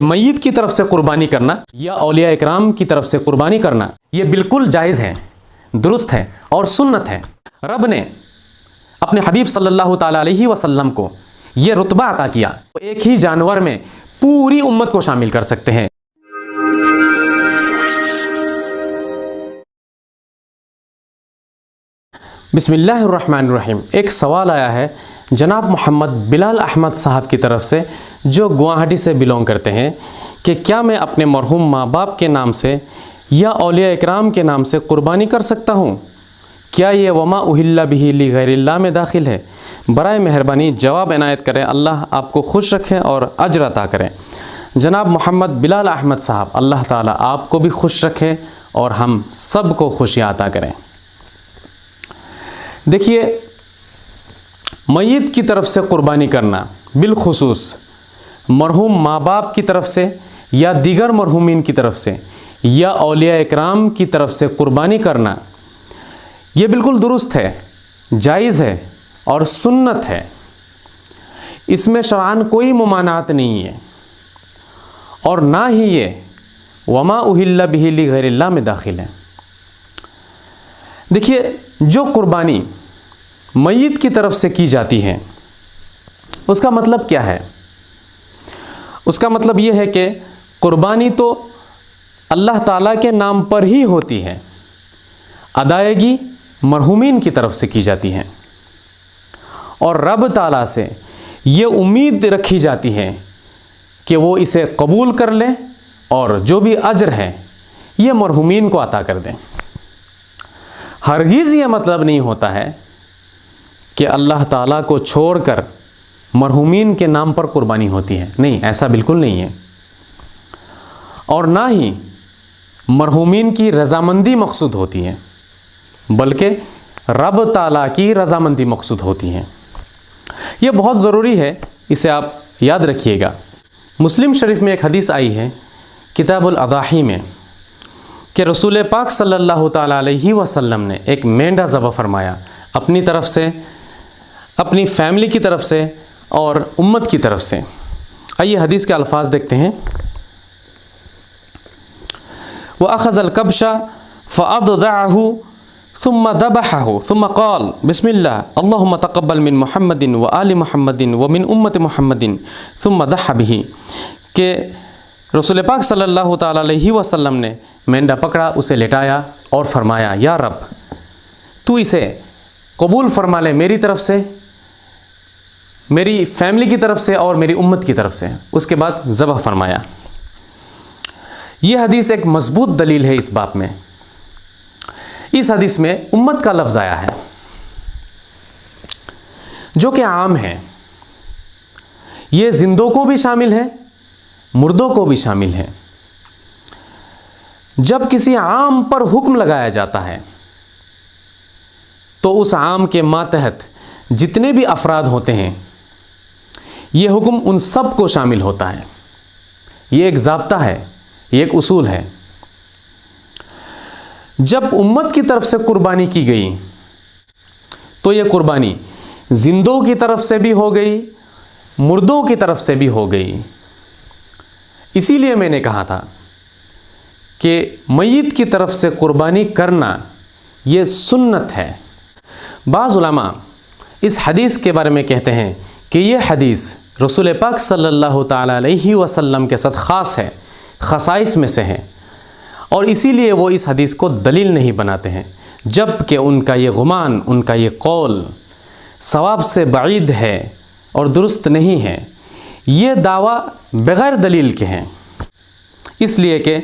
میت کی طرف سے قربانی کرنا یا اولیاء اکرام کی طرف سے قربانی کرنا یہ بالکل جائز ہے، درست ہے اور سنت ہے۔ رب نے اپنے حبیب صلی اللہ تعالیٰ علیہ وسلم کو یہ رتبہ عطا کیا، ایک ہی جانور میں پوری امت کو شامل کر سکتے ہیں۔ بسم اللہ الرحمن الرحیم۔ ایک سوال آیا ہے جناب محمد بلال احمد صاحب کی طرف سے، جو گواہٹی سے بلونگ کرتے ہیں، کہ کیا میں اپنے مرحوم ماں باپ کے نام سے یا اولیاء اکرام کے نام سے قربانی کر سکتا ہوں؟ کیا یہ وما اہل بہ لغیر اللہ میں داخل ہے؟ برائے مہربانی جواب عنایت کریں، اللہ آپ کو خوش رکھے اور اجر عطا کریں۔ جناب محمد بلال احمد صاحب، اللہ تعالیٰ آپ کو بھی خوش رکھے اور ہم سب کو خوشیاں عطا کریں۔ دیکھیے، میت کی طرف سے قربانی کرنا، بالخصوص مرحوم ماں باپ کی طرف سے یا دیگر مرحومین کی طرف سے یا اولیاء اکرام کی طرف سے قربانی کرنا، یہ بالکل درست ہے، جائز ہے اور سنت ہے۔ اس میں شرعاً کوئی ممانعت نہیں ہے، اور نہ ہی یہ وما اہل بہ لغیر اللہ میں داخل ہے۔ دیکھیے، جو قربانی میت کی طرف سے کی جاتی ہے اس کا مطلب کیا ہے؟ اس کا مطلب یہ ہے کہ قربانی تو اللہ تعالیٰ کے نام پر ہی ہوتی ہے، ادائیگی مرحومین کی طرف سے کی جاتی ہے، اور رب تعالیٰ سے یہ امید رکھی جاتی ہے کہ وہ اسے قبول کر لیں اور جو بھی اجر ہے یہ مرحومین کو عطا کر دیں۔ ہرگز یہ مطلب نہیں ہوتا ہے کہ اللہ تعالیٰ کو چھوڑ کر مرحومین کے نام پر قربانی ہوتی ہے، نہیں، ایسا بالکل نہیں ہے، اور نہ ہی مرحومین کی رضامندی مقصود ہوتی ہے، بلکہ رب تعالیٰ کی رضامندی مقصود ہوتی ہے۔ یہ بہت ضروری ہے، اسے آپ یاد رکھیے گا۔ مسلم شریف میں ایک حدیث آئی ہے کتاب الاضاحی میں کہ رسول پاک صلی اللہ تعالیٰ علیہ وسلم نے ایک مینڈا ذبح فرمایا، اپنی طرف سے، اپنی فیملی کی طرف سے اور امت کی طرف سے۔ آئیے حدیث کے الفاظ دیکھتے ہیں۔ وَأَخَذَ الْكَبْشَ فَأَضْضَعَهُ ثُمَّ ذَبَحَهُ ثُمَّ قَالَ بِسْمِ اللَّهِ اللَّهُمَّ تَقَبَّلْ مِنْ مُحَمَّدٍ وَآلِ مُحَمَّدٍ وَمِنْ أُمَّةِ مُحَمَّدٍ ثُمَّ ضَحَّ بِهِ، کہ رسول پاک صلی اللہ تعالیٰ علیہ وسلم نے مینڈا پکڑا، اسے لٹایا اور فرمایا، یا رب تو اسے قبول فرما لے میری طرف سے، میری فیملی کی طرف سے اور میری امت کی طرف سے۔ اس کے بعد ذبح فرمایا۔ یہ حدیث ایک مضبوط دلیل ہے اس باب میں۔ اس حدیث میں امت کا لفظ آیا ہے جو کہ عام ہے، یہ زندوں کو بھی شامل ہے، مردوں کو بھی شامل ہے۔ جب کسی عام پر حکم لگایا جاتا ہے تو اس عام کے ماتحت جتنے بھی افراد ہوتے ہیں یہ حکم ان سب کو شامل ہوتا ہے۔ یہ ایک ضابطہ ہے، یہ ایک اصول ہے۔ جب امت کی طرف سے قربانی کی گئی تو یہ قربانی زندوں کی طرف سے بھی ہو گئی، مردوں کی طرف سے بھی ہو گئی۔ اسی لیے میں نے کہا تھا کہ میت کی طرف سے قربانی کرنا یہ سنت ہے۔ بعض علماء اس حدیث کے بارے میں کہتے ہیں کہ یہ حدیث رسول پاک صلی اللہ تعالیٰ علیہ وسلم کے ساتھ خاص ہے، خصائص میں سے ہے، اور اسی لیے وہ اس حدیث کو دلیل نہیں بناتے ہیں، جبکہ ان کا یہ گمان، ان کا یہ قول صواب سے بعید ہے اور درست نہیں ہے۔ یہ دعویٰ بغیر دلیل کے ہیں، اس لیے کہ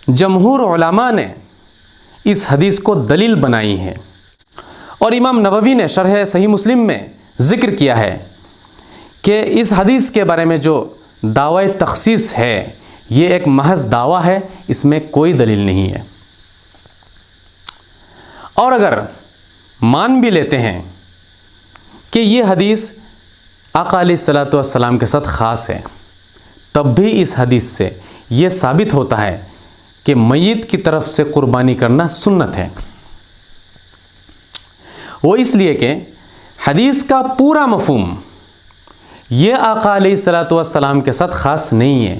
جمہور علماء نے اس حدیث کو دلیل بنائی ہے، اور امام نووی نے شرح صحیح مسلم میں ذکر کیا ہے کہ اس حدیث کے بارے میں جو دعوی تخصیص ہے یہ ایک محض دعویٰ ہے، اس میں کوئی دلیل نہیں ہے۔ اور اگر مان بھی لیتے ہیں کہ یہ حدیث آقا علیہ الصلوۃ والسلام کے ساتھ خاص ہے، تب بھی اس حدیث سے یہ ثابت ہوتا ہے کہ میت کی طرف سے قربانی کرنا سنت ہے۔ وہ اس لیے کہ حدیث کا پورا مفہوم یہ آقا علیہ الصلوۃ والسلام کے ساتھ خاص نہیں ہے،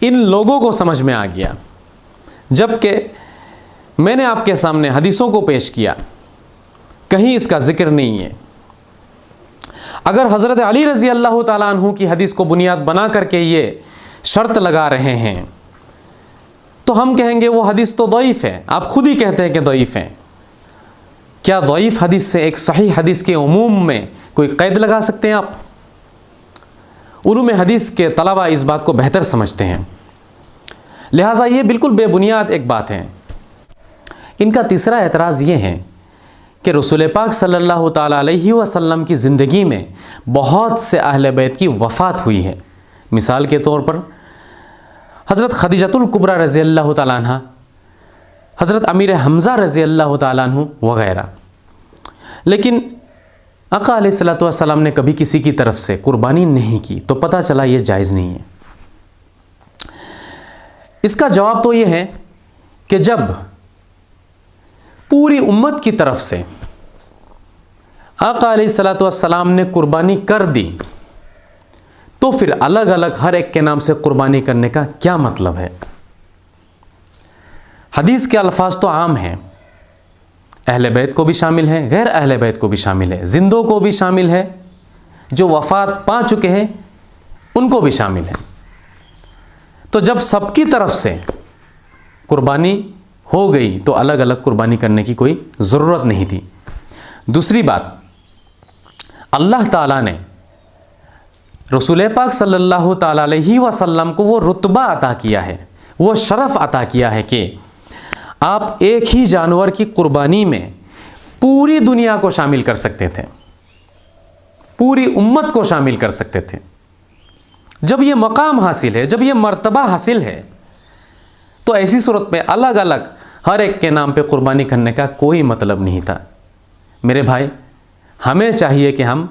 ان لوگوں کو سمجھ میں آ گیا جبکہ میں نے آپ کے سامنے حدیثوں کو پیش کیا، کہیں اس کا ذکر نہیں ہے۔ اگر حضرت علی رضی اللہ تعالیٰ عنہ کی حدیث کو بنیاد بنا کر کے یہ شرط لگا رہے ہیں تو ہم کہیں گے وہ حدیث تو ضعیف ہے، آپ خود ہی کہتے ہیں کہ ضعیف ہے۔ کیا ضعیف حدیث سے ایک صحیح حدیث کے عموم میں کوئی قید لگا سکتے ہیں آپ؟ علوم حدیث کے طلباء اس بات کو بہتر سمجھتے ہیں، لہٰذا یہ بالکل بے بنیاد ایک بات ہے۔ ان کا تیسرا اعتراض یہ ہے کہ رسول پاک صلی اللہ تعالیٰ علیہ وسلم کی زندگی میں بہت سے اہل بیت کی وفات ہوئی ہے۔ مثال کے طور پر حضرت خدیجۃ الکبریٰ رضی اللہ تعالیٰ عنہ، حضرت امیر حمزہ رضی اللہ تعالیٰ عنہ وغیرہ، لیکن آقا علیہ الصلوۃ والسلام نے کبھی کسی کی طرف سے قربانی نہیں کی، تو پتہ چلا یہ جائز نہیں ہے۔ اس کا جواب تو یہ ہے کہ جب پوری امت کی طرف سے آقا علیہ الصلوۃ والسلام نے قربانی کر دی تو پھر الگ الگ ہر ایک کے نام سے قربانی کرنے کا کیا مطلب ہے؟ حدیث کے الفاظ تو عام ہیں، اہل بیت کو بھی شامل ہے، غیر اہل بیت کو بھی شامل ہے، زندوں کو بھی شامل ہے، جو وفات پا چکے ہیں ان کو بھی شامل ہے۔ تو جب سب کی طرف سے قربانی ہو گئی تو الگ الگ قربانی کرنے کی کوئی ضرورت نہیں تھی۔ دوسری بات، اللہ تعالیٰ نے رسول پاک صلی اللہ تعالیٰ علیہ وسلم کو وہ رتبہ عطا کیا ہے، وہ شرف عطا کیا ہے کہ آپ ایک ہی جانور کی قربانی میں پوری دنیا کو شامل کر سکتے تھے، پوری امت کو شامل کر سکتے تھے۔ جب یہ مقام حاصل ہے، جب یہ مرتبہ حاصل ہے، تو ایسی صورت میں الگ الگ ہر ایک کے نام پہ قربانی کرنے کا کوئی مطلب نہیں تھا۔ میرے بھائی، ہمیں چاہیے کہ ہم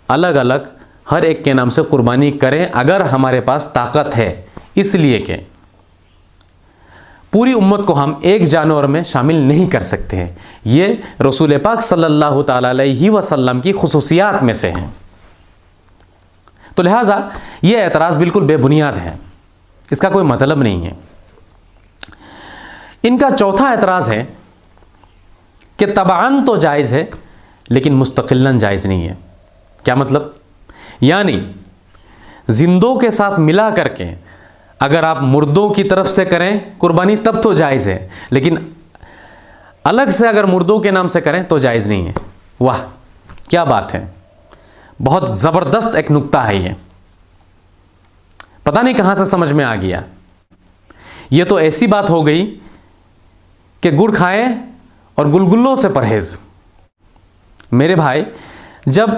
الگ الگ ہر ایک کے نام سے قربانی کریں اگر ہمارے پاس طاقت ہے، اس لیے کہ پوری امت کو ہم ایک جانور میں شامل نہیں کر سکتے ہیں۔ یہ رسول پاک صلی اللہ تعالیٰ علیہ وسلم کی خصوصیات میں سے ہیں۔ تو لہٰذا یہ اعتراض بالکل بے بنیاد ہے، اس کا کوئی مطلب نہیں ہے۔ ان کا چوتھا اعتراض ہے کہ طبعاً تو جائز ہے لیکن مستقلاً جائز نہیں ہے۔ کیا مطلب؟ یعنی زندوں کے ساتھ ملا کر کے اگر آپ مردوں کی طرف سے کریں قربانی تب تو جائز ہے، لیکن الگ سے اگر مردوں کے نام سے کریں تو جائز نہیں ہے۔ واہ، کیا بات ہے! بہت زبردست ایک نکتہ ہے یہ، پتہ نہیں کہاں سے سمجھ میں آ گیا۔ یہ تو ایسی بات ہو گئی کہ گڑ کھائیں اور گلگلوں سے پرہیز۔ میرے بھائی، جب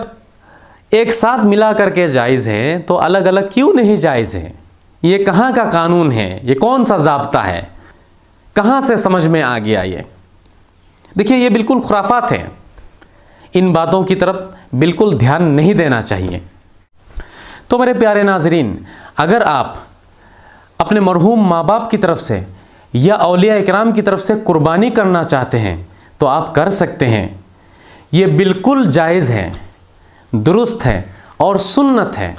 ایک ساتھ ملا کر کے جائز ہے تو الگ الگ کیوں نہیں جائز ہے؟ یہ کہاں کا قانون ہے؟ یہ کون سا ضابطہ ہے؟ کہاں سے سمجھ میں آ گیا یہ؟ دیکھیے، یہ بالکل خرافات ہیں، ان باتوں کی طرف بالکل دھیان نہیں دینا چاہیے۔ تو میرے پیارے ناظرین، اگر آپ اپنے مرحوم ماں باپ کی طرف سے یا اولیاء اکرام کی طرف سے قربانی کرنا چاہتے ہیں تو آپ کر سکتے ہیں، یہ بالکل جائز ہے، درست ہے اور سنت ہے،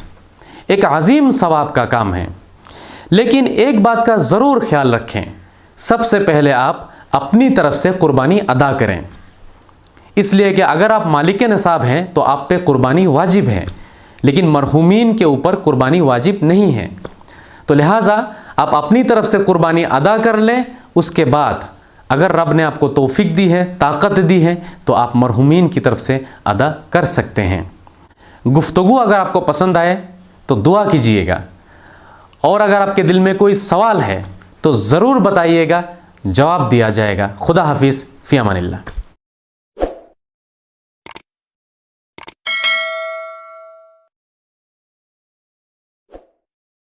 ایک عظیم ثواب کا کام ہے۔ لیکن ایک بات کا ضرور خیال رکھیں، سب سے پہلے آپ اپنی طرف سے قربانی ادا کریں، اس لیے کہ اگر آپ مالک نصاب ہیں تو آپ پہ قربانی واجب ہے، لیکن مرحومین کے اوپر قربانی واجب نہیں ہے۔ تو لہٰذا آپ اپنی طرف سے قربانی ادا کر لیں، اس کے بعد اگر رب نے آپ کو توفیق دی ہے، طاقت دی ہے، تو آپ مرحومین کی طرف سے ادا کر سکتے ہیں۔ گفتگو اگر آپ کو پسند آئے تو دعا کیجئے گا، اور اگر آپ کے دل میں کوئی سوال ہے تو ضرور بتائیے گا، جواب دیا جائے گا۔ خدا حافظ، فی امان اللہ۔